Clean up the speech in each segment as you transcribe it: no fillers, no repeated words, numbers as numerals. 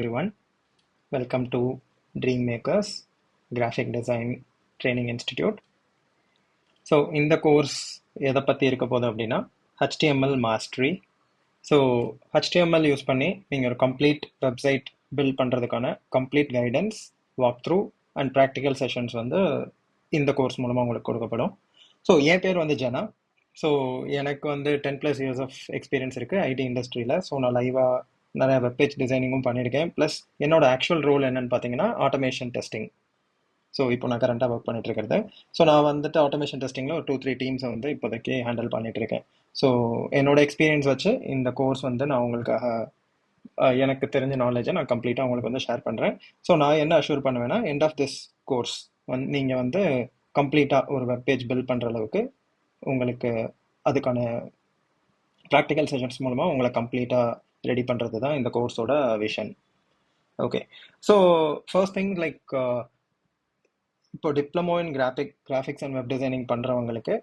everyone. Welcome to Dream Makers Graphic Design Training Institute. So இந்த course எதை பற்றி இருக்க போகுது அப்படின்னா HTML mastery. So HTML use பண்ணி நீங்கள் ஒரு கம்ப்ளீட் வெப்சைட் பில்ட் பண்ணுறதுக்கான complete guidance, walk through and practical sessions வந்து இந்த கோர்ஸ் மூலமாக உங்களுக்கு கொடுக்கப்படும். ஸோ என் பேர் வந்து ஜனா. ஸோ எனக்கு வந்து 10+ years ஆஃப் எக்ஸ்பீரியன்ஸ் இருக்குது ஐடி இண்டஸ்ட்ரியில். ஸோ நான் லைவாக நிறைய வெப்பேஜ் டிசைனிங்கும் பண்ணியிருக்கேன். ப்ளஸ் என்னோட ஆக்சுவல் ரோல் என்னன்னு பார்த்தீங்கன்னா ஆட்டோமேஷன் டெஸ்டிங். ஸோ இப்போ நான் கரண்ட்டாக ஒர்க் பண்ணிட்டு இருக்கிறது. ஸோ நான் வந்துட்டு ஆட்டோமேஷன் டெஸ்டிங்கில் ஒரு 2-3 டீம்ஸை வந்து இப்போதைக்கு ஹேண்டில் பண்ணிட்டு இருக்கேன். ஸோ என்னோட எக்ஸ்பீரியன்ஸ் வச்சு இந்த கோர்ஸ் வந்து நான் உங்களுக்காக எனக்கு தெரிஞ்ச நாலேஜை நான் கம்ப்ளீட்டாக உங்களுக்கு வந்து ஷேர் பண்ணுறேன். ஸோ நான் என்ன அஷ்யூர் பண்ணுவேன்னா எண்ட் ஆஃப் திஸ் கோர்ஸ் நீங்கள் வந்து கம்ப்ளீட்டாக ஒரு வெப்பேஜ் பில்ட் பண்ணுற அளவுக்கு உங்களுக்கு அதுக்கான ப்ராக்டிக்கல் செஷன்ஸ் மூலமாக உங்களை கம்ப்ளீட்டாக ரெடி பண்ணுறது தான் இந்த கோர்ஸோட vision. Okay, so first thing like இப்போ diploma in graphics and web designing பண்ணுறவங்களுக்கு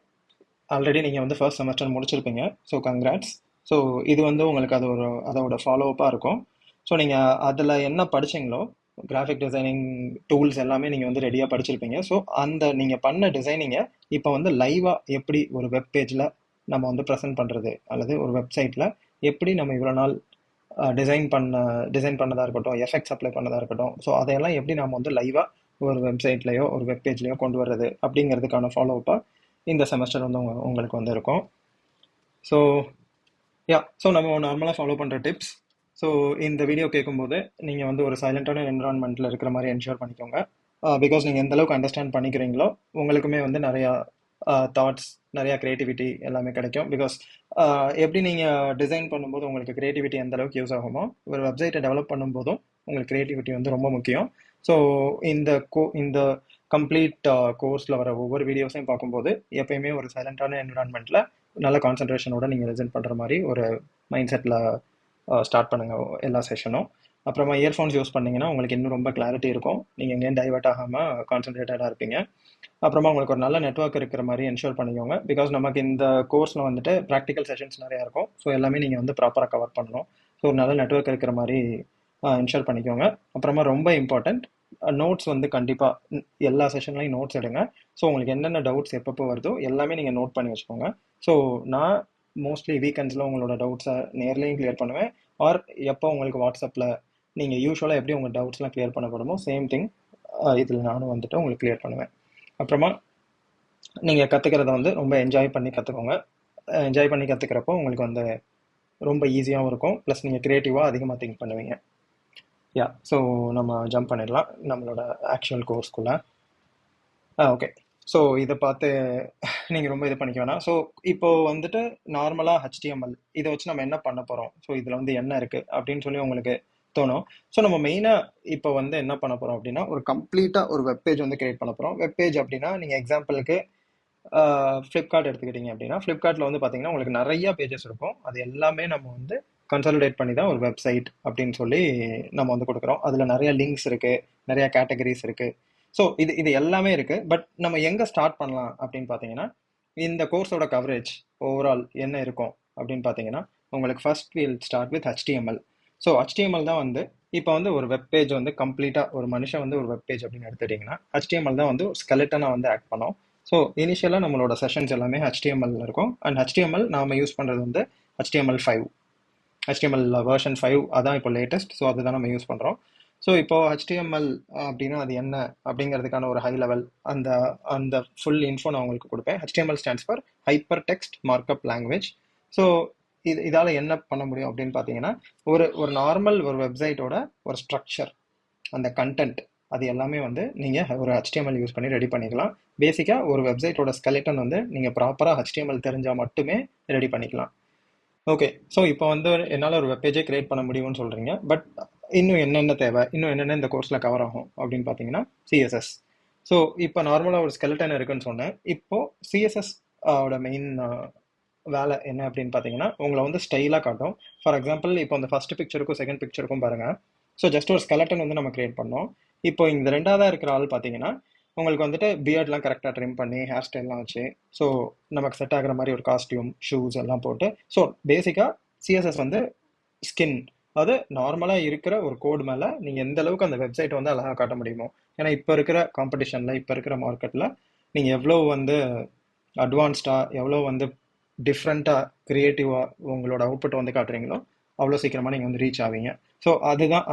ஆல்ரெடி நீங்கள் வந்து ஃபர்ஸ்ட் செமஸ்டர் முடிச்சிருப்பீங்க. So congrats. ஸோ இது வந்து உங்களுக்கு அதோட ஃபாலோஅப்பாக இருக்கும். ஸோ நீங்கள் அதில் என்ன படிச்சிங்களோ கிராஃபிக் டிசைனிங் டூல்ஸ் எல்லாமே நீங்கள் வந்து ரெடியாக படிச்சிருப்பீங்க. ஸோ அந்த நீங்கள் பண்ண டிசைனிங்கை இப்போ வந்து லைவாக எப்படி ஒரு வெப் பேஜில் நம்ம வந்து ப்ரெசென்ட் பண்ணுறது, அல்லது ஒரு வெப்சைட்டில் எப்படி நம்ம இவ்வளோ நாள் டிசைன் பண்ணதாக இருக்கட்டும், எஃபெக்ட்ஸ் அப்ளை பண்ணதாக இருக்கட்டும், ஸோ அதையெல்லாம் எப்படி நம்ம வந்து லைவாக ஒரு வெப்சைட்லேயோ ஒரு வெப் பேஜ்லேயோ கொண்டு வர்றது அப்படிங்கிறதுக்கான ஃபாலோஅப்பாக இந்த செமஸ்டர் வந்து உங்களுக்கு வந்து இருக்கும். ஸோ நம்ம நார்மலாக ஃபாலோ பண்ணுற டிப்ஸ். ஸோ இந்த வீடியோ கேட்கும்போது நீங்கள் வந்து ஒரு சைலண்டான என்விரான்மெண்ட்டில் இருக்கிற மாதிரி என்ஷூர் பண்ணிக்கோங்க. பிகாஸ் நீங்கள் எந்த அளவுக்கு அண்டர்ஸ்டாண்ட் பண்ணிக்கிறீங்களோ உங்களுக்குமே வந்து நிறையா தாட்ஸ், நிறையா க்ரியேட்டிவிட்டி எல்லாமே கிடைக்கும். பிகாஸ் எப்படி நீங்கள் டிசைன் பண்ணும்போது உங்களுக்கு க்ரியேட்டிவிட்டி எந்த அளவுக்கு யூஸ் ஆகுமோ, ஒரு வெப்சைட்டை டெவலப் பண்ணும்போதும் உங்களுக்கு க்ரியேட்டிவிட்டி வந்து ரொம்ப முக்கியம். ஸோ இந்த கம்ப்ளீட் கோர்ஸில் வர ஒவ்வொரு வீடியோஸையும் பார்க்கும்போது எப்பயுமே ஒரு சைலண்டான என்விரான்மெண்ட்டில் நல்ல கான்சன்ட்ரேஷனோட நீங்கள் ரிசல்ட் பண்ணுற மாதிரி ஒரு மைண்ட் செட்டில் ஸ்டார்ட் பண்ணுங்கள் எல்லா செஷனும். அப்புறமா இயர்ஃபோன்ஸ் யூஸ் பண்ணிங்கன்னா உங்களுக்கு இன்னும் ரொம்ப கிளாரிட்டி இருக்கும். நீங்கள் எங்கேயும் டைவர்ட் ஆகாமல் கான்சன்ட்ரேட்டடாக இருப்பீங்க. அப்புறமா உங்களுக்கு ஒரு நல்ல நெட்வொர்க் இருக்கிற மாதிரி என்ஷூர் பண்ணிக்கோங்க. பிகாஸ் நமக்கு இந்த கோர்ஸில் வந்துட்டு ப்ராக்டிக்கல் செஷன்ஸ் நிறையா இருக்கும். ஸோ எல்லாமே நீங்கள் வந்து ப்ராப்பராக கவர் பண்ணணும். ஸோ ஒரு நல்ல நெட்வொர்க் இருக்கிற மாதிரி என்ஷூர் பண்ணிக்கோங்க. அப்புறமா ரொம்ப இம்பார்ட்டண்ட், நோட்ஸ் வந்து கண்டிப்பாக எல்லா செஷன்லையும் நோட்ஸ் எடுங்க. ஸோ உங்களுக்கு என்னென்ன டவுட்ஸ் எப்பப்போ வருதோ எல்லாமே நீங்கள் நோட் பண்ணி வச்சுக்கோங்க. ஸோ நான் மோஸ்ட்லி வீக்கெண்ட்ஸில் உங்களோட டவுட்ஸை நேர்லையும் கிளியர் பண்ணுவேன். ஆர் எப்போ உங்களுக்கு வாட்ஸ்அப்பில் நீங்கள் யூஸ்வலாக எப்படி உங்கள் டவுட்ஸ்லாம் கிளியர் பண்ணப்படுமோ சேம் திங் இதில் நானும் வந்துட்டு உங்களுக்கு கிளியர் பண்ணுவேன். அப்புறமா நீங்கள் கற்றுக்கிறத வந்து ரொம்ப என்ஜாய் பண்ணி கற்றுக்கோங்க. என்ஜாய் பண்ணி கற்றுக்கிறப்போ உங்களுக்கு வந்து ரொம்ப ஈஸியாகவும் இருக்கும். ப்ளஸ் நீங்கள் க்ரியேட்டிவாக அதிகமாக திங்க் பண்ணுவீங்க. ஸோ நம்ம ஜம்ப் பண்ணிடலாம் நம்மளோட ஆக்சுவல் கோர்ஸ்குள்ளே. ஓகே, ஸோ இதை பார்த்து நீங்கள் ரொம்ப இது பண்ணிக்க வேணாம். ஸோ இப்போது வந்துட்டு நார்மலாக HTML இதை வச்சு நம்ம என்ன பண்ண போகிறோம், ஸோ இதில் வந்து என்ன இருக்குது அப்படின்னு சொல்லி உங்களுக்கு தோணும். ஸோ நம்ம மெயினாக இப்போ வந்து என்ன பண்ண போகிறோம் அப்படின்னா ஒரு கம்ப்ளீட்டாக ஒரு வெப்பேஜ் வந்து கிரியேட் பண்ண போகிறோம். வெப்பேஜ் அப்படின்னா நீங்கள் எக்ஸாம்பிளுக்கு ஃப்ளிப்கார்ட் எடுத்துக்கிட்டிங்க அப்படின்னா ஃப்ளிப்கார்ட்டில் வந்து பார்த்தீங்கன்னா உங்களுக்கு நிறையா பேஜஸ் இருக்கும். அது எல்லாமே நம்ம வந்து கன்சாலிடேட் பண்ணி தான் ஒரு வெப்சைட் அப்படின்னு சொல்லி நம்ம வந்து கொடுக்குறோம். அதில் நிறைய லிங்க்ஸ் இருக்குது, நிறையா கேட்டகரிஸ் இருக்குது. ஸோ இது எல்லாமே இருக்குது. பட் நம்ம எங்கே ஸ்டார்ட் பண்ணலாம் அப்படின்னு பார்த்தீங்கன்னா இந்த கோர்ஸோட கவரேஜ் ஓவரால் என்ன இருக்கும் அப்படின்னு பார்த்தீங்கன்னா உங்களுக்கு first will start with HTML. So HTML தான் வந்து இப்போ வந்து ஒரு வெப்பேஜ் வந்து கம்ப்ளீட்டாக ஒரு மனுஷன் வந்து ஒரு வெப்பேஜ் அப்படின்னு எடுத்துட்டிங்கன்னா HTML தான் வந்து ஸ்கெலட்டனாக வந்து ஆக்ட் பண்ணோம். ஸோ இனிஷியலாக நம்மளோட செஷன்ஸ் எல்லாமே HTML இருக்கும். அண்ட் HTML நாம் யூஸ் பண்ணுறது வந்து HTML5 வெர்ஷன் 5 அதான் இப்போ லேட்டஸ்ட். ஸோ அதுதான் நம்ம யூஸ் பண்ணுறோம். ஸோ இப்போ HTML அப்படின்னா அது என்ன அப்படிங்கிறதுக்கான ஒரு ஹை லெவல் அந்த ஃபுல் இன்ஃபோ நான் உங்களுக்கு கொடுப்பேன். HTML stands for hyper text markup language. So இதால் என்ன பண்ண முடியும் அப்படின்னு பார்த்தீங்கன்னா ஒரு நார்மல் ஒரு வெப்சைட்டோட ஒரு ஸ்ட்ரக்சர், அந்த கண்டென்ட், அது எல்லாமே வந்து நீங்கள் ஒரு HTML யூஸ் பண்ணி ரெடி பண்ணிக்கலாம். பேசிக்காக ஒரு வெப்சைட்டோட ஸ்கெலட்டன் வந்து நீங்கள் ப்ராப்பராக HTML தெரிஞ்சால் மட்டுமே ரெடி பண்ணிக்கலாம். ஓகே, ஸோ இப்போ வந்து என்னால் ஒரு வெப்பேஜே கிரியேட் பண்ண முடியும்னு சொல்கிறீங்க. பட் இன்னும் என்னென்ன தேவை, இன்னும் என்னென்ன இந்த கோர்ஸில் கவர் ஆகும் அப்படின்னு பார்த்தீங்கன்னா CSS. ஸோ இப்போ நார்மலாக ஒரு ஸ்கெலட்டன் இருக்குன்னு சொன்னேன். இப்போது CSS ஓட மெயின் வேலை என்ன அப்படின்னு பார்த்தீங்கன்னா உங்களை வந்து ஸ்டைலாக காட்டும். ஃபார் எக்ஸாம்பிள் இப்போ அந்த ஃபர்ஸ்ட் பிக்சருக்கும் செகண்ட் பிக்சருக்கும் பாருங்கள். ஸோ ஜஸ்ட் ஒரு ஸ்கெலட்டன் வந்து நம்ம கிரியேட் பண்ணோம். இப்போ இந்த ரெண்டாவதாக இருக்கிற ஆள் பார்த்தீங்கன்னா உங்களுக்கு வந்துட்டு பியர்ட்லாம் கரெக்டாக ட்ரிம் பண்ணி ஹேர் ஸ்டைல்லாம் வச்சு ஸோ நமக்கு செட் ஆகிற மாதிரி ஒரு காஸ்டியூம், ஷூஸ் எல்லாம் போட்டு. ஸோ பேசிக்காக CSS வந்து ஸ்கின் அது நார்மலாக இருக்கிற ஒரு கோடு மேலே நீங்கள் எந்த அளவுக்கு அந்த வெப்சைட் வந்து அழகாக காட்ட முடியுமோ. ஏன்னா இப்போ இருக்கிற காம்படிஷனில், இப்போ இருக்கிற மார்க்கெட்டில் நீங்கள் எவ்வளோ வந்து அட்வான்ஸ்டாக, எவ்வளோ வந்து டிஃப்ரெண்ட்டாக, க்ரியேட்டிவாக உங்களோட அவுட்புட் வந்து காட்டுறீங்களோ அவ்வளோ சீக்கிரமாக நீங்கள் வந்து ரீச் ஆவீங்க. ஸோ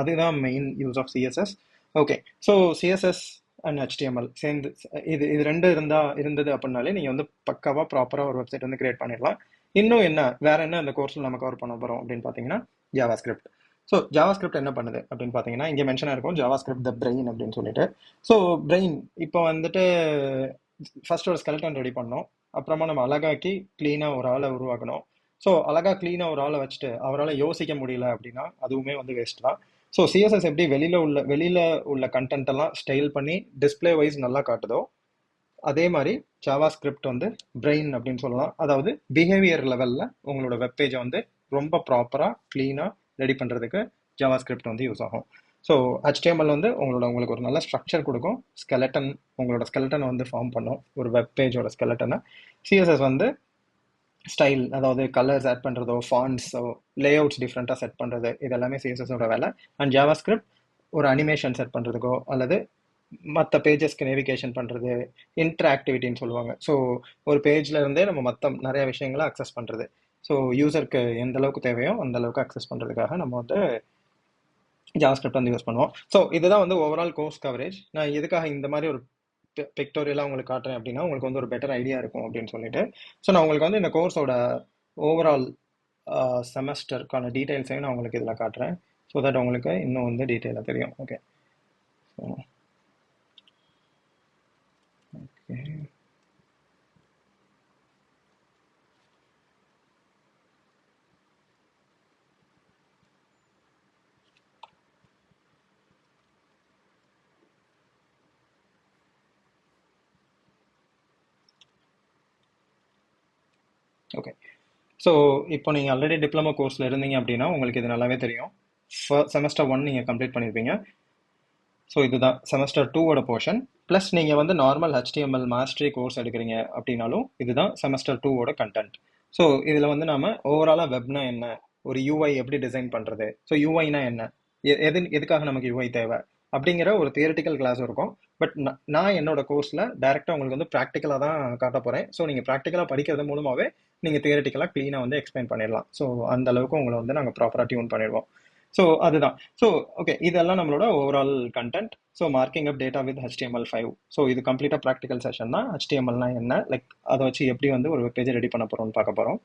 அதுதான் main use of CSS. Okay, so CSS and HTML சேர்ந்து இது ரெண்டு இருந்தது அப்படின்னாலே நீங்கள் வந்து பக்காவாக ப்ராப்பராக ஒரு வெப்சைட் வந்து கிரியேட் பண்ணிடலாம். இன்னும் வேற என்ன இந்த கோர்ஸில் நம்ம கவர் பண்ண போகிறோம் அப்படின்னு பார்த்தீங்கன்னா Java script. So Java script என்ன பண்ணுது அப்படின்னு பார்த்தீங்கன்னா, இங்கே மென்ஷனாக இருக்கும் ஜாவா ஸ்கிரிப்ட் த பிரெயின் அப்படின்னு சொல்லிட்டு. ஸோ பிரெயின் இப்போ வந்துட்டு ஃபர்ஸ்ட் ஒரு ஸ்கெலட்டன் ரெடி பண்ணோம், அப்புறமா நம்ம அழகாக்கி க்ளீனாக ஒரு ஆளை உருவாக்கணும். ஸோ அழகாக க்ளீனாக ஒரு ஆளை வச்சுட்டு அவரால் யோசிக்க முடியல அப்படின்னா அதுவுமே வந்து வேஸ்ட் தான். ஸோ சிஎஸ்எஸ் எப்படி வெளியில் உள்ள கண்டென்ட் எல்லாம் ஸ்டைல் பண்ணி டிஸ்பிளே வைஸ் நல்லா காட்டுதோ, அதே மாதிரி ஜாவா ஸ்கிரிப்ட் வந்து பிரெயின் அப்படின்னு சொல்லலாம். அதாவது பிஹேவியர் லெவலில் உங்களோட வெப்பேஜை வந்து ரொம்ப ப்ராப்பராக க்ளீனாக ரெடி பண்ணுறதுக்கு ஜாவா ஸ்கிரிப்ட் வந்து யூஸ் ஆகும். ஸோ HTML வந்து உங்களுக்கு ஒரு நல்ல ஸ்ட்ரக்சர் கொடுக்கும், உங்களோட ஸ்கெலட்டனை வந்து ஃபார்ம் பண்ணும், ஒரு வெப்பேஜோட ஸ்கெலட்டனை. சிஎஸ்எஸ் வந்து ஸ்டைல், அதாவது கலர்ஸ் ஆட் பண்ணுறதோ, ஃபாண்ட்ஸோ, லேஅவுட்ஸ் டிஃப்ரெண்ட்டாக செட் பண்ணுறது, இது எல்லாமே சிஎஸ்எஸோட வேலை. அண்ட் ஜாவா ஸ்கிரிப்ட் ஒரு அனிமேஷன் செட் பண்ணுறதுக்கோ அல்லது மற்ற பேஜஸ்க்கு நேவிகேஷன் பண்ணுறது, இன்டராக்டிவிட்டின்னு சொல்லுவாங்க. ஸோ ஒரு பேஜில் இருந்தே நம்ம நிறைய விஷயங்களை அக்சஸ் பண்ணுறது. ஸோ யூசருக்கு எந்த அளவுக்கு தேவையோ அந்த அளவுக்கு அக்சஸ் பண்ணுறதுக்காக நம்ம வந்து ஜாவா ஸ்கிரிப்ட் வந்து யூஸ் பண்ணுவோம். ஸோ இதுதான் வந்து ஓவரால் கோர்ஸ் கவரேஜ். நான் எதுக்காக இந்த மாதிரி ஒரு பிக்டோரியலாக உங்களுக்கு காட்டுறேன் அப்படின்னா, உங்களுக்கு வந்து ஒரு பெட்டர் ஐடியா இருக்கும் அப்படின்னு சொல்லிட்டு. ஸோ நான் உங்களுக்கு வந்து இந்த கோர்ஸோட ஓவரால் செமஸ்டருக்கான டீட்டெயில்ஸையும் நான் உங்களுக்கு இதில் காட்டுறேன். ஸோ தட் உங்களுக்கு இன்னும் வந்து டீட்டெயிலாக தெரியும். Okay, okay, okay. ஸோ இப்போ நீங்கள் ஆல்ரெடி டிப்ளமோ கோர்ஸில் இருந்தீங்க அப்படின்னா உங்களுக்கு இது நல்லாவே தெரியும். செமஸ்டர் 1 நீங்கள் கம்ப்ளீட் பண்ணியிருப்பீங்க. ஸோ இதுதான் செமஸ்டர் 2ஓட போர்ஷன். ப்ளஸ் நீங்கள் வந்து நார்மல் HTML மாஸ்டரி கோர்ஸ் எடுக்கிறீங்க அப்படின்னாலும் இதுதான் செமஸ்டர் 2ஓட கண்டென்ட். ஸோ இதில் வந்து நாம் ஓவராலாக வெப்னா என்ன, ஒரு UI எப்படி டிசைன் பண்ணுறது, ஸோ யூஐனா என்ன, எதுக்காக நமக்கு UI தேவை அப்படிங்கிற ஒரு தியரிட்டிக்கல் கிளாஸ் இருக்கும். பட் நான் என்னோட கோர்ஸில் டைரெக்டாக உங்களுக்கு வந்து ப்ராக்டிக்கலாக தான் காட்ட போகிறேன். ஸோ நீங்கள் ப்ராக்டிக்கலாக படிக்கிறது மூலமாகவே நீங்கள் தியரிட்டிக்கலாக க்ளீனாக வந்து எக்ஸ்பிளைன் பண்ணிடலாம். ஸோ அந்த அளவுக்கு உங்களை வந்து நாங்கள் ப்ராப்பராக டியூன் பண்ணிடுவோம். ஸோ அதுதான். ஸோ ஓகே, இதெல்லாம் நம்மளோட overall content. So marking up data with HTML5. So இது கம்ப்ளீட்டாக ப்ராக்டிக்கல் செஷன் தான். HTMLனா என்ன, லைக் அதை வச்சு எப்படி வந்து ஒரு வெப்பேஜை ரெடி பண்ண போகிறோம்னு பார்க்க போகிறோம்.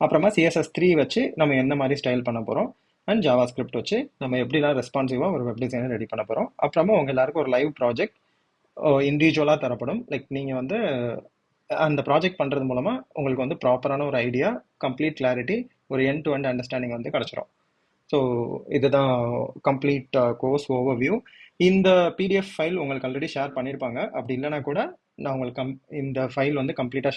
அப்புறமா CSS3 வச்சு நம்ம என்ன மாதிரி ஸ்டைல் பண்ண போகிறோம். அண்ட் ஜாவா ஸ்கிரிப்ட் வச்சு நம்ம எப்படிலாம் ரெஸ்பான்சிவாக ஒரு வெப் டிசைனை ரெடி பண்ண போகிறோம். அப்புறமா உங்கள் எல்லாருக்கும் ஒரு லைவ் ப்ராஜெக்ட் இண்டிவிஜுவலாக தரப்படும். லைக் நீங்கள் வந்து அந்த ப்ராஜெக்ட் பண்ணுறது மூலமாக உங்களுக்கு வந்து ப்ராப்பரான ஒரு ஐடியா, கம்ப்ளீட் கிளாரிட்டி, ஒரு எண்ட் டு எண்ட் அண்டர்ஸ்டாண்டிங் வந்து கிடச்சிரும். ஸோ இதுதான் கம்ப்ளீட் கோர்ஸ் ஓவர்வியூ. இந்த PDF ஃபைல் உங்களுக்கு ஆல்ரெடி ஷேர் பண்ணியிருப்பாங்க. அப்படி இல்லைனா கூட நான் உங்களுக்கு இந்த ஃபைல் வந்து கம்ப்ளீட்டாக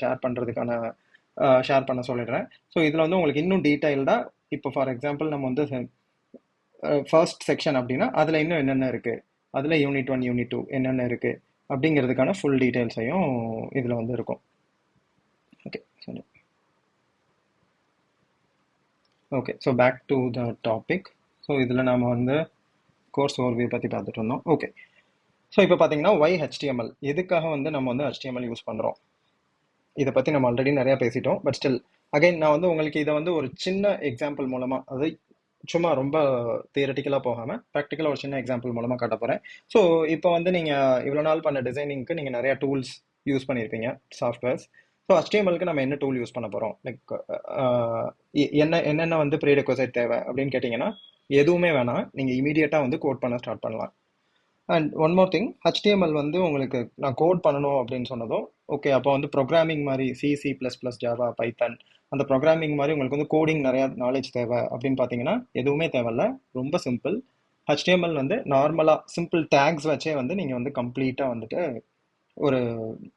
ஷேர் பண்ண சொல்லிடுறேன். ஸோ இதில் வந்து உங்களுக்கு இன்னும் டீட்டெயில்டாக, இப்போ ஃபார் எக்ஸாம்பிள் நம்ம வந்து ஃபர்ஸ்ட் செக்ஷன் அப்படின்னா அதில் இன்னும் என்னென்ன இருக்குது, அதில் யூனிட் 1 யூனிட் 2 என்னென்ன இருக்குது அப்படிங்கிறதுக்கான ஃபுல் டீட்டெயில்ஸையும் இதில் வந்து இருக்கும். ஓகே, சரி. Okay, so back to the topic. So இதில் நாம் வந்து கோர்ஸ் ஓவர்வியூ பற்றி பார்த்துட்டு இருந்தோம். ஓகே, ஸோ இப்போ பார்த்தீங்கன்னா ஒய் HTML, எதுக்காக வந்து நம்ம வந்து HTML யூஸ் பண்ணுறோம், இதை பற்றி நம்ம ஆல்ரெடி நிறையா பேசிட்டோம். பட் ஸ்டில் அகைன் நான் வந்து உங்களுக்கு இதை வந்து ஒரு சின்ன எக்ஸாம்பிள் மூலமாக, அது சும்மா ரொம்ப தியரட்டிக்கலாக போகாமல் ப்ராக்டிக்கலாக ஒரு சின்ன எக்ஸாம்பிள் மூலமாக காட்ட போகிறேன். ஸோ இப்போ வந்து நீங்கள் இவ்வளோ நாள் பண்ண டிசைனிங்க்கு நீங்கள் நிறையா டூல்ஸ் யூஸ் பண்ணியிருப்பீங்க, சாஃப்ட்வேர்ஸ். ஸோ HTMLக்கு நம்ம என்ன டூல் யூஸ் பண்ண போகிறோம், லைக் என்னென்ன வந்து ப்ரீ ரெக்வசைட் தேவை அப்படின்னு கேட்டிங்கன்னா எதுவுமே வேணாம், நீங்கள் இமீடியட்டாக வந்து கோட் பண்ண ஸ்டார்ட் பண்ணலாம். And one more thing, HTML வந்து உங்களுக்கு நான் கோட் பண்ணணும் அப்படின்னு சொன்னதும் ஓகே, அப்போ வந்து ப்ரோக்ராமிங் மாதிரி C++, ஜாவா, பைத்தன், அந்த ப்ரோக்ராமிங் மாதிரி உங்களுக்கு வந்து கோடிங் நிறையா நாலேஜ் தேவை அப்படின்னு பார்த்தீங்கன்னா எதுவுமே தேவையில்ல. ரொம்ப சிம்பிள். HTML வந்து நார்மலாக சிம்பிள் டேக்ஸ் வச்சே வந்து நீங்கள் வந்து கம்ப்ளீட்டாக வந்துட்டு ஒரு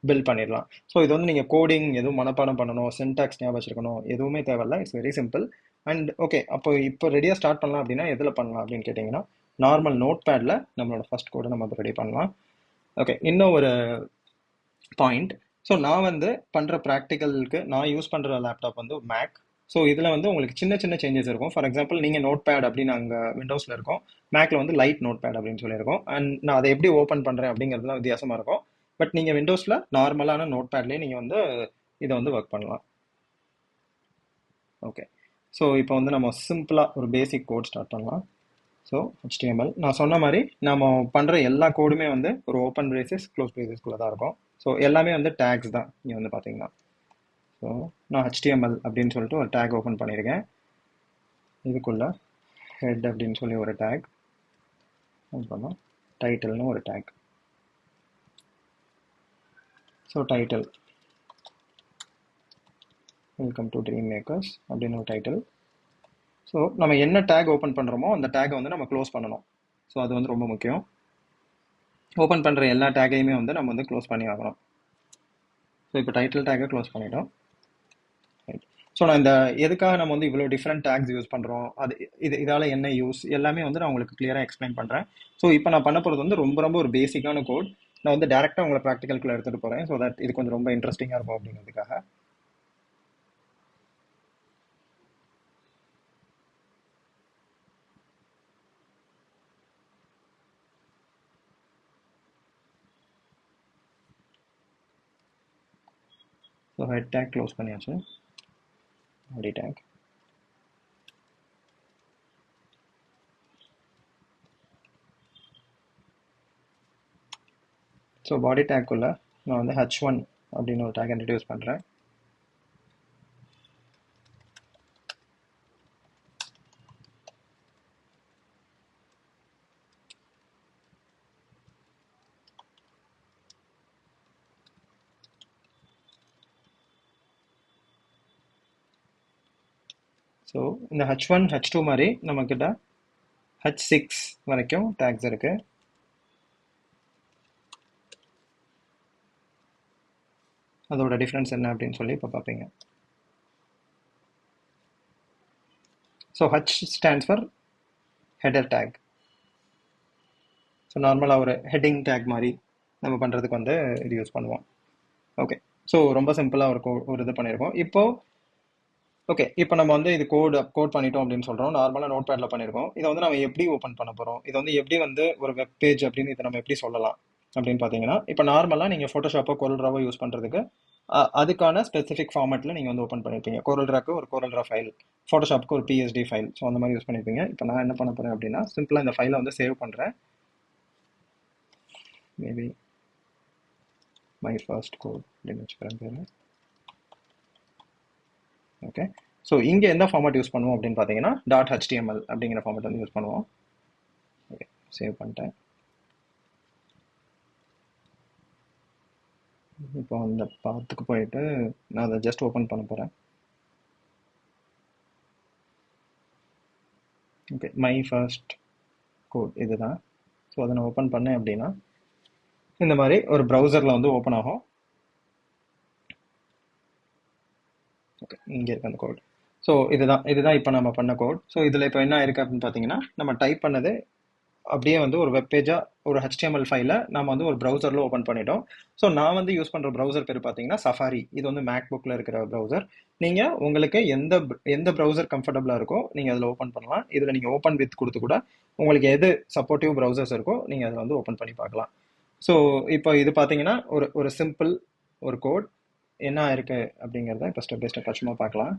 பில்ட் பண்ணிடலாம். ஸோ இது வந்து நீங்கள் கோடிங் எதுவும் மனப்பாடம் பண்ணணும், சின்டாக்ஸ் ஞாபகம் வச்சுருக்கணும், எதுவுமே தேவையில்ல. It's very simple. And okay, அப்போ இப்போ ரெடியாக ஸ்டார்ட் பண்ணலாம் அப்படின்னா எதில் பண்ணலாம் அப்படின்னு கேட்டிங்கன்னா நார்மல் நோட் பேடில் நம்மளோட ஃபர்ஸ்ட் கோடை நம்ம ரெடி பண்ணலாம். ஓகே, இன்னும் ஒரு பாயிண்ட். ஸோ நான் வந்து பண்ணுற ப்ராக்டிக்கலுக்கு நான் யூஸ் பண்ணுற லேப்டாப் வந்து மேக். ஸோ இதில் வந்து உங்களுக்கு சின்ன சின்ன சேஞ்சஸ் இருக்கும். ஃபார் எக்ஸாம்பிள் நீங்கள் நோட் பேட் அப்படின்னு அங்கே விண்டோஸில் இருக்கும், மேக்கில் வந்து லைட் நோட் பேட் அப்படின்னு சொல்லியிருக்கோம். அண்ட் நான் அதை எப்படி ஓப்பன் பண்ணுறேன் அப்படிங்கிறதுலாம் வித்தியாசமாக இருக்கும். பட் நீங்கள் விண்டோஸில் நார்மலான நோட் பேட்லேயே நீங்கள் வந்து இதை வந்து ஒர்க் பண்ணலாம். ஓகே, ஸோ இப்போ வந்து நம்ம சிம்பிளாக ஒரு பேசிக் கோட் ஸ்டார்ட் பண்ணலாம். ஸோ HTML நான் சொன்ன மாதிரி நம்ம பண்ணுற எல்லா கோடுமே வந்து ஒரு ஓப்பன் பிரேசஸ் க்ளோஸ் பிரேசஸ்குள்ளே தான் இருக்கும். ஸோ எல்லாமே வந்து டேக்ஸ் தான் இங்கே வந்து பார்த்தீங்கன்னா. ஸோ நான் HTML அப்படின்னு சொல்லிட்டு ஒரு டேக் ஓப்பன் பண்ணியிருக்கேன். இதுக்குள்ள ஹெட் அப்படின்னு சொல்லி ஒரு டேக் பண்ணோம், டைட்டில்னு ஒரு take. So title welcome to dream makers அப்படின்னு ஒரு டைட்டில். ஸோ நம்ம என்ன டேக் ஓப்பன் பண்ணுறோமோ அந்த டேக்கை வந்து நம்ம க்ளோஸ் பண்ணணும். ஸோ அது வந்து ரொம்ப முக்கியம். ஓப்பன் பண்ணுற எல்லா டேக்கையுமே வந்து நம்ம வந்து க்ளோஸ் பண்ணி ஆகணும். ஸோ இப்போ டைட்டில் டேக்கை க்ளோஸ் பண்ணிட்டோம். ஸோ நான் இந்த எதுக்காக நம்ம வந்து இவ்வளோ டிஃப்ரெண்ட் டேக்ஸ் யூஸ் பண்ணுறோம், அது இதால் என்ன யூஸ் எல்லாமே வந்து நான் உங்களுக்கு கிளியராக எக்ஸ்பிளைன் பண்ணுறேன். ஸோ இப்போ நான் பண்ண போகிறது வந்து ரொம்ப ரொம்ப ஒரு பேசிக்கான கோட். நான் வந்து டேரெக்டாக உங்களை ப்ராக்டிக்கல்குள்ளே எடுத்துகிட்டு போகிறேன். ஸோ தட் இது கொஞ்சம் ரொம்ப இன்ட்ரெஸ்டிங்காக இருக்கும் அப்படிங்கிறதுக்காக. ஸோ ஹெட் டேக் க்ளோஸ் பண்ணியாச்சு, பாடி டேக். ஸோ பாடி டேக்குள்ள நான் வந்து H1 அப்படின்னு ஒரு டேக் இன்ட்ரடியூஸ் பண்ணுறேன். ஸோ இந்த H1 H2 மாதிரி நம்மக்கிட்ட H6 வரைக்கும் டேக்ஸ் இருக்கு. அதோட டிஃப்ரென்ஸ் என்ன அப்படின்னு சொல்லி இப்போ பார்ப்பீங்க. So H stands for header take. So நார்மலாக ஒரு ஹெட்டிங் டேக் மாதிரி நம்ம பண்ணுறதுக்கு வந்து இது யூஸ் பண்ணுவோம். ஓகே, ஸோ ரொம்ப சிம்பிளாக ஒரு இது பண்ணியிருக்கோம். இப்போ நம்ம வந்து இது கோட் பண்ணிட்டோம் அப்படின்னு சொல்கிறோம். நார்மலாக நோட் பேடில் பண்ணியிருக்கோம். இதை வந்து நம்ம எப்படி ஓப்பன் பண்ண போகிறோம், இதை வந்து எப்படி வந்து ஒரு வெப் பேஜ் அப்படின்னு இதை நம்ம எப்படி சொல்லலாம் அப்படின்னு பார்த்தீங்கன்னா, இப்போ நார்மலாக நீங்கள் ஃபோட்டோஷாப்போ கோரல்ட்ராவோ யூஸ் பண்ணுறதுக்கு அதுக்கான ஸ்பெசிஃபிக் ஃபார்மேட்டில் நீங்கள் வந்து ஓப்பன் பண்ணியிருப்பீங்க. கோரல்ட்ராக்கு ஒரு கோரல்ட்ரா ஃபைல், ஃபோட்டோஷாப்புக்கு ஒரு PSD ஃபைல். ஸோ அந்த மாதிரி யூஸ் பண்ணியிருப்பீங்க. இப்போ நான் என்ன பண்ண போகிறேன் அப்படின்னா, சிம்பிளாக இந்த ஃபைலை வந்து சேவ் பண்ணுறேன். மேபி மை ஃபர்ஸ்ட் கோட் அப்படின்னு வச்சுக்கிறேன் பேர். ஓகே, ஸோ இங்கே எந்த ஃபார்மேட் யூஸ் பண்ணுவோம் அப்படின்னு பார்த்தீங்கன்னா .html அப்படிங்கிற ஃபார்மேட் வந்து யூஸ் பண்ணுவோம். ஓகே, சேவ் பண்ணிட்டேன். இப்போ அந்த பாத்துக்கு போயிட்டு நான் அதை ஜஸ்ட் ஓப்பன் பண்ண போகிறேன். ஓகே, மை ஃபர்ஸ்ட் கோட் இதுதான். ஸோ அதை நான் ஓப்பன் பண்ணேன் அப்படின்னா இந்த மாதிரி ஒரு ப்ரௌசரில் வந்து ஓப்பன் ஆகும். ஓகே, இங்கே இருக்கு அந்த கோட். ஸோ இதுதான் இப்போ நம்ம பண்ண கோட். ஸோ இதில் இப்போ என்ன இருக்குது அப்படின்னு பார்த்தீங்கன்னா, நம்ம டைப் பண்ணது அப்படியே வந்து ஒரு வெப்பேஜாக ஒரு HTML ஃபைலை நம்ம வந்து ஒரு ப்ரௌசரில் ஓப்பன் பண்ணிட்டோம். ஸோ நான் வந்து யூஸ் பண்ணுற ப்ரௌசர் பேர் பார்த்தீங்கன்னா சஃபாரி. இது வந்து மேக் புக்கில் இருக்கிற ப்ரௌசர். நீங்கள் உங்களுக்கு எந்த ப்ரௌசர் கம்ஃபர்டபுளாக இருக்கோ நீங்கள் அதில் ஓப்பன் பண்ணலாம். இதில் நீங்கள் ஓப்பன் வித் கொடுத்து கூட உங்களுக்கு எது சப்போர்ட்டிவ் ப்ரௌசர்ஸ் இருக்கோ நீங்கள் அதில் வந்து ஓப்பன் பண்ணி பார்க்கலாம். ஸோ இப்போ இது பார்த்தீங்கன்னா ஒரு சிம்பிள் ஒரு கோட் என்ன இருக்குது அப்படிங்கிறத இப்போ ஸ்டெப் பை ஸ்டெப் சும்மா பார்க்கலாம்.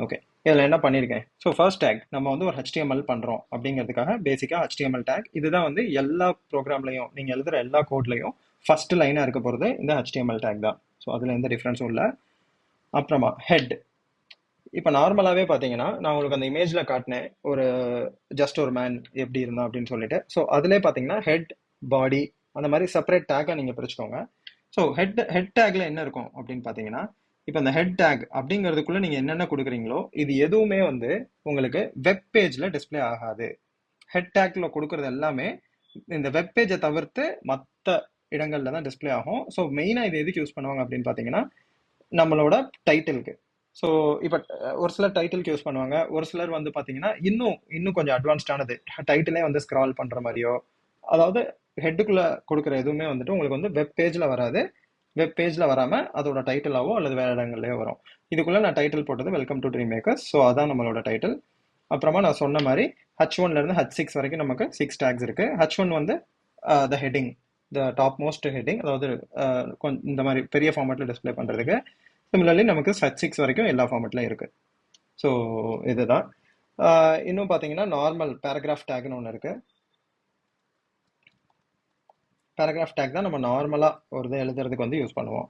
ஓகே, இதில் என்ன பண்ணியிருக்கேன். ஸோ ஃபர்ஸ்ட் டேக் நம்ம வந்து ஒரு HTML பண்ணுறோம் அப்படிங்கிறதுக்காக பேசிக்காக HTML டேக். இதுதான் வந்து எல்லா ப்ரோக்ராம்லையும் நீங்கள் எழுதுகிற எல்லா கோட்லையும் ஃபர்ஸ்ட் லைனாக இருக்க போகிறது இந்த HTML டேக் தான். ஸோ அதில் எந்த டிஃப்ரென்ஸும் இல்லை. அப்புறமா ஹெட். இப்போ நார்மலாகவே பார்த்தீங்கன்னா நான் உங்களுக்கு அந்த இமேஜில் காட்டினேன் ஒரு ஜஸ்ட் ஒரு மேன் எப்படி இருந்தான் அப்படின்னு சொல்லிட்டு. ஸோ அதிலே பார்த்தீங்கன்னா ஹெட், பாடி அந்த மாதிரி செப்பரேட் டேக்கை நீங்கள் பிரிச்சுக்கோங்க. ஸோ ஹெட் டேக்ல என்ன இருக்கும் அப்படின்னு பார்த்தீங்கன்னா, இப்போ இந்த ஹெட் டேக் அப்படிங்கிறதுக்குள்ள நீங்கள் என்னென்ன கொடுக்குறீங்களோ இது எதுவுமே வந்து உங்களுக்கு வெப் பேஜில் டிஸ்பிளே ஆகாது. ஹெட் டேக்ல கொடுக்குறது எல்லாமே இந்த வெப் பேஜை தவிர்த்து மற்ற இடங்கள்ல தான் டிஸ்பிளே ஆகும். ஸோ மெயினாக இது எதுக்கு யூஸ் பண்ணுவாங்க அப்படின்னு பார்த்தீங்கன்னா, நம்மளோட டைட்டிலுக்கு. ஸோ இப்போ ஒரு சிலர் டைட்டிலுக்கு யூஸ் பண்ணுவாங்க, ஒரு சிலர் வந்து பார்த்தீங்கன்னா இன்னும் கொஞ்சம் அட்வான்ஸ்டானது டைட்டிலே வந்து ஸ்க்ரால் பண்ணுற மாதிரியோ, அதாவது ஹெட்டுக்குள்ளே கொடுக்குற எதுவுமே வந்துட்டு உங்களுக்கு வந்து வெப் பேஜில் வராது, வெப் பேஜில் வராமல் அதோட டைட்டிலாவோ அல்லது வேறு இடங்கள்லையோ வரும். இதுக்குள்ளே நான் டைட்டில் போட்டது welcome to dream makers. So அதான் நம்மளோட டைட்டில். அப்புறமா நான் சொன்ன மாதிரி H1லேருந்து H6 வரைக்கும் நமக்கு 6 டேக்ஸ் இருக்குது. H1 வந்து த heading, the top most heading, அதாவது கொஞ்சம் இந்த மாதிரி பெரிய ஃபார்மேட்டில் டிஸ்பிளே பண்ணுறதுக்கு. சிமிலர்லி நமக்கு H6 வரைக்கும் எல்லா ஃபார்மேட்லையும் இருக்குது. ஸோ இதுதான். இன்னும் பார்த்தீங்கன்னா நார்மல் பேராகிராஃப் டேக்னு ஒன்று இருக்குது. பேராகிராஃப் டேக் தான் நம்ம நார்மலாக ஒரு இதை எழுதுறதுக்கு வந்து யூஸ் பண்ணுவோம்.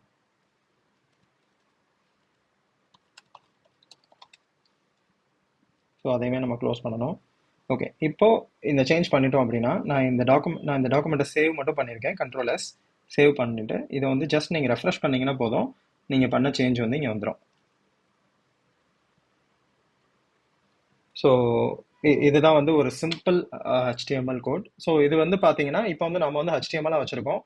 ஸோ அதையுமே நம்ம க்ளோஸ் பண்ணணும். ஓகே, இப்போ இந்த சேஞ்ச் பண்ணிட்டோம் அப்படின்னா நான் இந்த டாக்குமெண்ட்டை சேவ் மட்டும் பண்ணியிருக்கேன். Ctrl+S சேவ் பண்ணிட்டு இதை வந்து ஜஸ்ட் நீங்கள் ரெஃப்ரெஷ் பண்ணிங்கன்னா போதும், நீங்கள் பண்ண சேஞ்ச் வந்து இங்கே வந்துடும். ஸோ இதுதான் வந்து ஒரு சிம்பிள் HTML கோட். ஸோ இது வந்து பார்த்தீங்கன்னா இப்போ வந்து நம்ம வந்து HTML வச்சுருக்கோம்.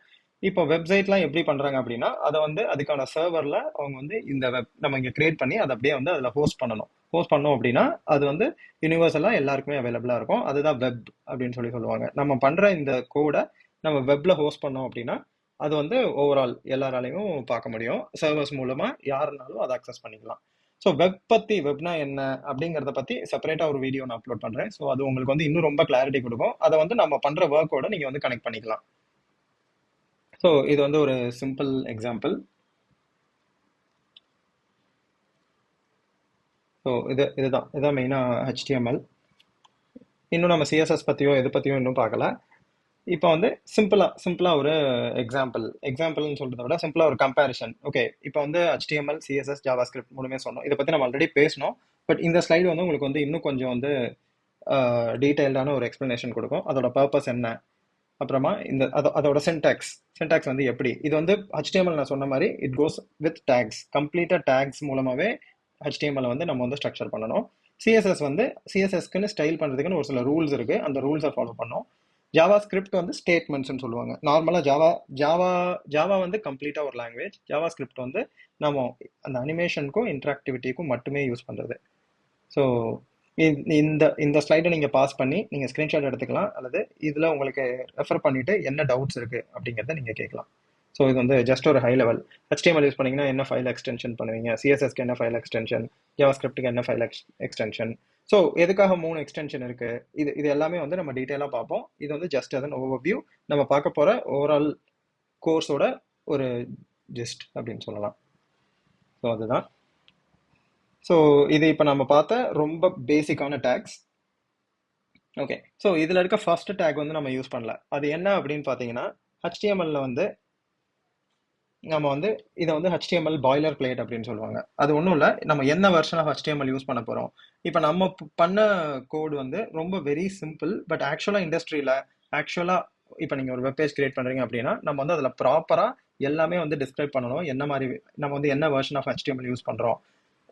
இப்போ வெப்சைட்லாம் எப்படி பண்ணுறாங்க அப்படின்னா அதை வந்து அதுக்கான சர்வரில் அவங்க வந்து இந்த நம்ம இங்கே கிரியேட் பண்ணி அதை அப்படியே வந்து அதில் ஹோஸ்ட் பண்ணோம் அப்படின்னா அது வந்து யூனிவர்சலாக எல்லாருக்குமே அவைலபிளாக இருக்கும். அதுதான் வெப் அப்படின்னு சொல்லுவாங்க. நம்ம பண்ணுற இந்த கோடை நம்ம வெப்பில் ஹோஸ்ட் பண்ணோம் அப்படின்னா அது வந்து ஓவரால் எல்லாராலையும் பார்க்க முடியும். சர்வர்ஸ் மூலமாக யாருனாலும் அதை அக்சஸ் பண்ணிக்கலாம். ஸோ வெப்னா என்ன அப்படிங்கிறத பற்றி செப்பரேட்டாக ஒரு வீடியோ நான் அப்லோட் பண்ணுறேன். ஸோ அது உங்களுக்கு வந்து இன்னும் ரொம்ப கிளாரிட்டி கொடுக்கும். அதை வந்து நம்ம பண்ணுற ஒர்க்கோட நீங்கள் வந்து கனெக்ட் பண்ணிக்கலாம். ஸோ இது வந்து ஒரு சிம்பிள் எக்ஸாம்பிள். ஸோ இதுதான் மெயினாக HTML. இன்னும் நம்ம CSS பற்றியோ எது பற்றியோ இன்னும் பார்க்கல. இப்போ வந்து சிம்பிளாக ஒரு எக்ஸாம்பிள்னு சொல்கிறத விட சிம்பிளாக ஒரு கம்பேரிஷன். ஓகே, இப்போ வந்து HTML, CSS, JavaScript மூணுமே சொன்னோம். இதை பற்றி நம்ம ஆல்ரெடி பேசணும். பட் இந்த ஸ்லைடு வந்து உங்களுக்கு வந்து இன்னும் கொஞ்சம் வந்து டீட்டெயில்டான ஒரு எக்ஸ்ப்ளனேஷன் கொடுக்கும். அதோட பர்பஸ் என்ன, அப்புறமா அதோட சின்டாக்ஸ் வந்து எப்படி. இது வந்து HTML நான் சொன்ன மாதிரி இட் கோஸ் வித் டேக்ஸ். கம்ப்ளீட்டாக டேக்ஸ் மூலமாகவே HTML வந்து நம்ம வந்து ஸ்ட்ரக்சர் பண்ணணும். CSSக்குன்னு ஸ்டைல் பண்ணுறதுக்குன்னு ஒரு சில ரூல்ஸ் இருக்குது. அந்த ரூல்ஸை ஃபாலோ பண்ணோம். JavaScript வந்து ஸ்டேட்மெண்ட்ஸ்னு சொல்லுவாங்க. நார்மலாக ஜாவா வந்து கம்ப்ளீட்டாக ஒரு லாங்குவேஜ். JavaScript வந்து நம்ம அந்த அனிமேஷனுக்கும் இன்ட்ராக்டிவிட்டிக்கும் மட்டுமே யூஸ் பண்ணுறது. ஸோ இந்த ஸ்லைடை நீங்கள் பாஸ் பண்ணி நீங்கள் ஸ்க்ரீன்ஷாட் எடுத்துக்கலாம், அல்லது இதில் உங்களுக்கு ரெஃபர் பண்ணிவிட்டு என்ன டவுட்ஸ் இருக்குது அப்படிங்கிறத நீங்கள் கேட்கலாம். ஸோ இது வந்து ஜஸ்ட் ஒரு ஹை லெவல். HTML யூஸ் பண்ணிங்கன்னா என்ன ஃபைல் எக்ஸ்டென்ஷன் பண்ணுவீங்க, CSSக்கு என்ன ஃபைல் எக்ஸ்டென்ஷன், JavaScriptக்கு என்ன ஃபைல் எக்ஸ்டென்ஷன், ஸோ எதுக்காக 3 எக்ஸ்டென்ஷன் இருக்குது, இது எல்லாமே வந்து நம்ம டீட்டெயிலாக பார்ப்போம். இது வந்து ஜஸ்ட் அதன் ஓவர்வியூ. நம்ம பார்க்க போகிற ஓவரால் கோர்ஸோட ஒரு ஜஸ்ட் அப்படின்னு சொல்லலாம். ஸோ அதுதான். ஸோ இது இப்போ நம்ம பார்த்த ரொம்ப பேசிக்கான டேக்ஸ். ஓகே, ஸோ இதில் இருக்க ஃபர்ஸ்ட் டேக் வந்து நம்ம யூஸ் பண்ணல. அது என்ன அப்படின்னு பார்த்தீங்கன்னா HTML வந்து நம்ம வந்து இதை வந்து HTML பாய்லர் பிளேட் அப்படின்னு சொல்லுவாங்க. அது ஒன்றும் இல்லை, நம்ம என்ன வெர்ஷன் ஆஃப் HTML யூஸ் பண்ண போகிறோம். இப்போ நம்ம பண்ண கோடு வந்து ரொம்ப வெரி சிம்பிள். பட் ஆக்சுவலாக இப்போ நீங்கள் ஒரு வெப்பேஜ் கிரியேட் பண்ணுறீங்க அப்படின்னா நம்ம வந்து அதில் ப்ராப்பராக எல்லாமே வந்து டிஸ்கிரைப் பண்ணணும். என்ன மாதிரி நம்ம வந்து என்ன வெர்ஷன் ஆஃப் HTML யூஸ் பண்ணுறோம்,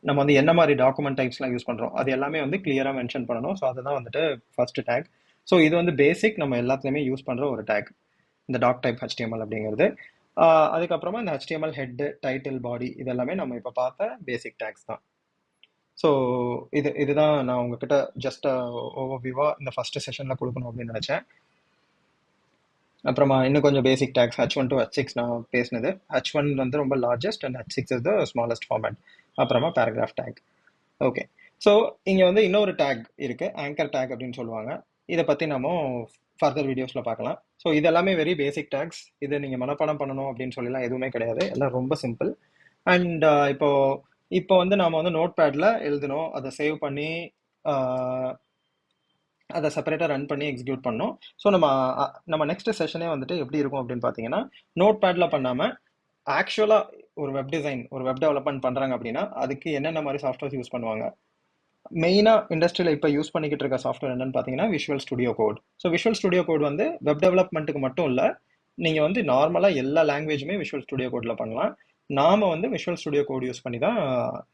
நம்ம வந்து என்ன மாதிரி டாக்குமெண்ட் டைப்ஸ்லாம் யூஸ் பண்ணுறோம், அது எல்லாமே வந்து கிளியராக மென்ஷன் பண்ணணும். ஸோ அதுதான் வந்துட்டு ஃபர்ஸ்ட் டேக். ஸோ இது வந்து பேசிக், நம்ம எல்லாத்துலேயுமே யூஸ் பண்ணுற ஒரு டேக், இந்த டாக் டைப் HTML அப்படிங்கிறது. அதுக்கப்புறமா இந்த HTML ஹெட், டைட்டில், பாடி இதெல்லாமே நம்ம இப்போ பார்த்த பேசிக் டேக்ஸ் தான். ஸோ இதுதான் நான் உங்ககிட்ட ஜஸ்ட் ஓவர்வியூவாக இந்த ஃபர்ஸ்ட் செஷனில் கொடுக்கணும் அப்படின்னு நினச்சேன். அப்புறமா இன்னும் கொஞ்சம் பேசிக் டேக்ஸ் H1 to H6 நான் பேசினது. H1 வந்து ரொம்ப largest and H6 is the smallest format. அப்புறமா பேராகிராஃப் டேக். ஓகே, ஸோ இங்கே வந்து இன்னொரு டேக் இருக்குது, ஆங்கர் டேக் அப்படின்னு சொல்லுவாங்க. இதை பற்றி நம்ம ஃபர்தர் வீடியோஸில் பார்க்கலாம். ஸோ இதெல்லாமே வெரி பேசிக் டேக்ஸ். இதை நீங்கள் மனப்பாடம் பண்ணணும் அப்படின்னு சொல்லலாம் எதுவுமே கிடையாது, எல்லாம் ரொம்ப சிம்பிள். அண்ட் இப்போ வந்து நாம் வந்து நோட் பேடில் எழுதணும், அதை சேவ் பண்ணி அதை செப்பரேட்டாக ரன் பண்ணி எக்ஸிக்யூட் பண்ணோம். ஸோ நம்ம நெக்ஸ்ட் செஷனே வந்துட்டு எப்படி இருக்கும் அப்படின்னு பார்த்தீங்கன்னா நோட் பேடில் பண்ணாமல் ஆக்சுவலாக ஒரு வெப் டிசைன், ஒரு வெப் டெவலப்மெண்ட் பண்ணுறாங்க அப்படின்னா அதுக்கு என்னென்ன மாதிரி சாஃப்ட்வேர்ஸ் யூஸ் பண்ணுவாங்க. மெயினாக இண்டஸ்ட்ரியில் இப்போ யூஸ் பண்ணிக்கிட்டு இருக்க சாஃப்ட்வேர் என்னன்னு பார்த்தீங்கன்னா Visual Studio Code. So Visual Studio Code வந்து வெப் டெவலப்மெண்ட்டுக்கு மட்டும் இல்லை, நீங்கள் வந்து நார்மலாக எல்லா லாங்குவேஜுமே விஷுவல் ஸ்டுடியோ கோடில் பண்ணலாம். நாம் வந்து விஷுவல் ஸ்டுடியோ கோட் யூஸ் பண்ணி தான்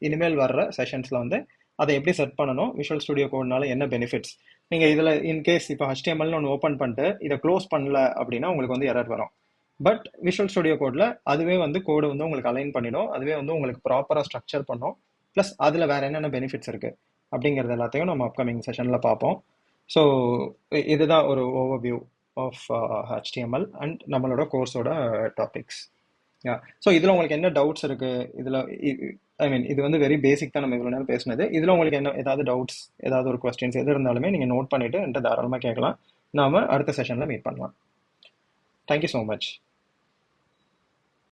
இனிமேல் வர்ற செஷன்ஸில் வந்து அதை எப்படி செட் பண்ணணும், விஷுவல் ஸ்டுடியோ கோட்னால என்ன பெனிஃபிட்ஸ். நீங்கள் இதில் இன்கேஸ் இப்போ HTMLனு ஒன்று ஓப்பன் பண்ணிட்டு இதை க்ளோஸ் பண்ணல அப்படின்னா உங்களுக்கு வந்து எரர் வரும். பட் விஷுவல் ஸ்டுடியோ கோடில் அதுவே வந்து கோடு வந்து உங்களுக்கு அலைன் பண்ணிடும், அதுவே வந்து உங்களுக்கு ப்ராப்பராக ஸ்ட்ரக்சர் பண்ணும். ப்ளஸ் அதில் வேறு என்னென்ன பெனிஃபிட்ஸ் இருக்குது அப்படிங்கிறது எல்லாத்தையும் நம்ம அப்கமிங் செஷனில் பார்ப்போம். ஸோ இதுதான் ஒரு ஓவர்வியூ ஆஃப் HTML அண்ட் நம்மளோட கோர்ஸோட டாபிக்ஸ். ஸோ இதில் உங்களுக்கு என்ன டவுட்ஸ் இருக்குது இதில்? ஐ மீன் இது வந்து வெரி பேசிக் தான் நம்ம இவ்வளோ நேரம் பேசினது. இதில் உங்களுக்கு என்ன ஏதாவது டவுட்ஸ், ஏதாவது ஒரு கொஸ்டின்ஸ் எது இருந்தாலுமே நீங்கள் நோட் பண்ணிவிட்டு என்கிட்ட தாராளமாக கேட்கலாம். நாம் அடுத்த செஷனில் மீட் பண்ணலாம். Thank you so much.